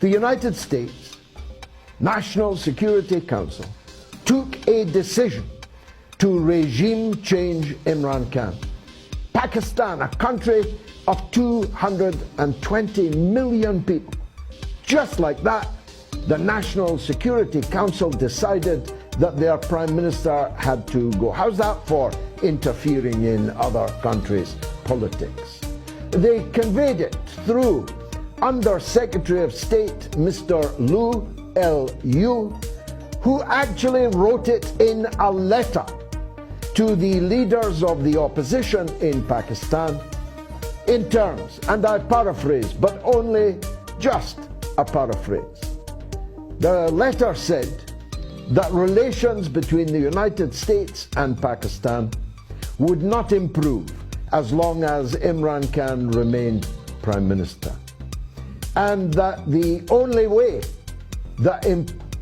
The United States National Security Council took a decision to regime change Imran Khan. Pakistan, a country of 220 million people, just like that, the National Security Council decided that their Prime Minister had to go. How's that for interfering in other countries' politics? They conveyed it through Under Secretary of State Mr. Liu, L.U., who actually wrote it in a letter to the leaders of the opposition in Pakistan in terms, and I paraphrase, but only just a paraphrase. The letter said that relations between the United States and Pakistan would not improve as long as Imran Khan remained Prime Minister, and that the only way that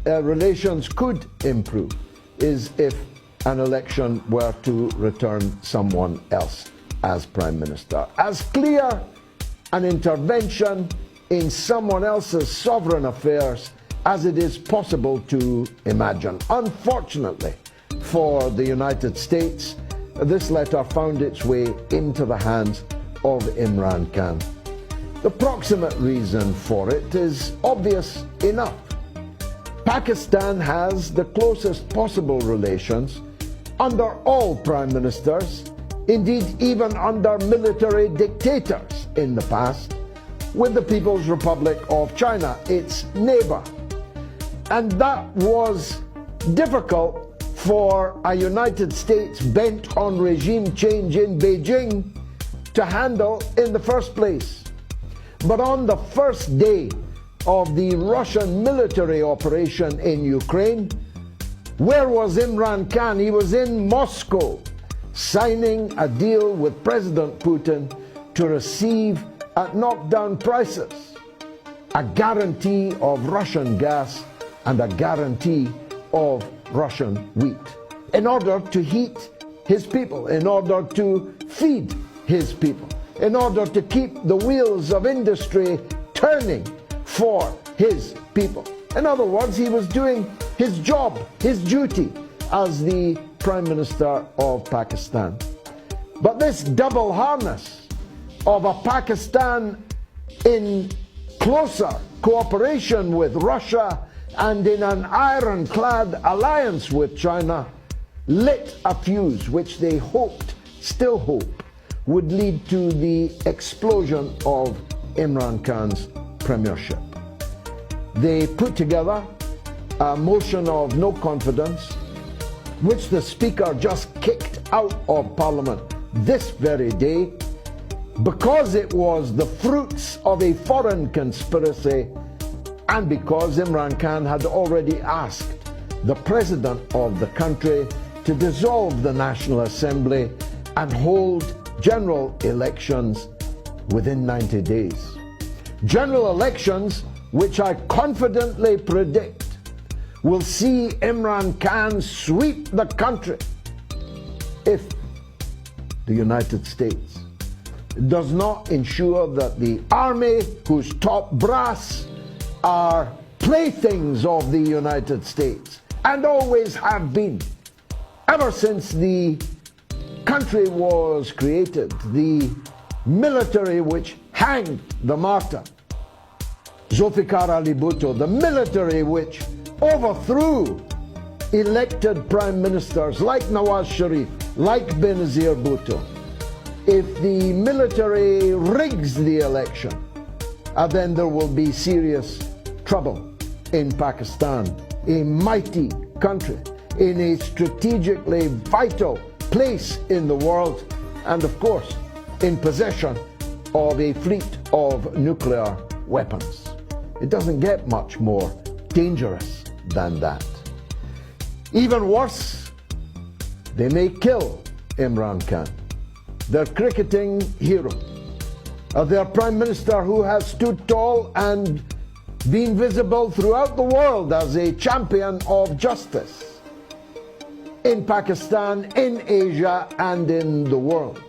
relations could improve is if an election were to return someone else as Prime Minister. As clear an intervention in someone else's sovereign affairs as it is possible to imagine. Unfortunately for the United States, this letter found its way into the hands of Imran Khan. The proximate reason for it is obvious enough. Pakistan has the closest possible relations under all prime ministers, indeed even under military dictators in the past, with the People's Republic of China, its neighbor. And that was difficult for a United States bent on regime change in Beijing to handle in the first place. But on the first day of the Russian military operation in Ukraine, where was Imran Khan? He was in Moscow, signing a deal with President Putin to receive, at knockdown prices, a guarantee of Russian gas and a guarantee of Russian wheat, in order to heat his people, in order to feed his people, in order to keep the wheels of industry turning for his people. In other words, he was doing his job, his duty as the Prime Minister of Pakistan. But this double harness of a Pakistan in closer cooperation with Russia and in an ironclad alliance with China lit a fuse which they hoped, still hope, would lead to the explosion of Imran Khan's premiership. They put together a motion of no confidence, which the Speaker just kicked out of Parliament this very day, because it was the fruits of a foreign conspiracy and because Imran Khan had already asked the President of the country to dissolve the National Assembly and hold general elections within 90 days. General elections which I confidently predict will see Imran Khan sweep the country if the United States does not ensure that the army, whose top brass are playthings of the United States and always have been ever since the country was created, the military which hanged the martyr Zulfikar Ali Bhutto, the military which overthrew elected prime ministers like Nawaz Sharif, like Benazir Bhutto. If the military rigs the election, then there will be serious trouble in Pakistan, a mighty country in a strategically vital place in the world, and of course in possession of a fleet of nuclear weapons. It doesn't get much more dangerous than that. Even worse, they may kill Imran Khan, their cricketing hero, their Prime Minister who has stood tall and been visible throughout the world as a champion of justice in Pakistan, in Asia, and in the world.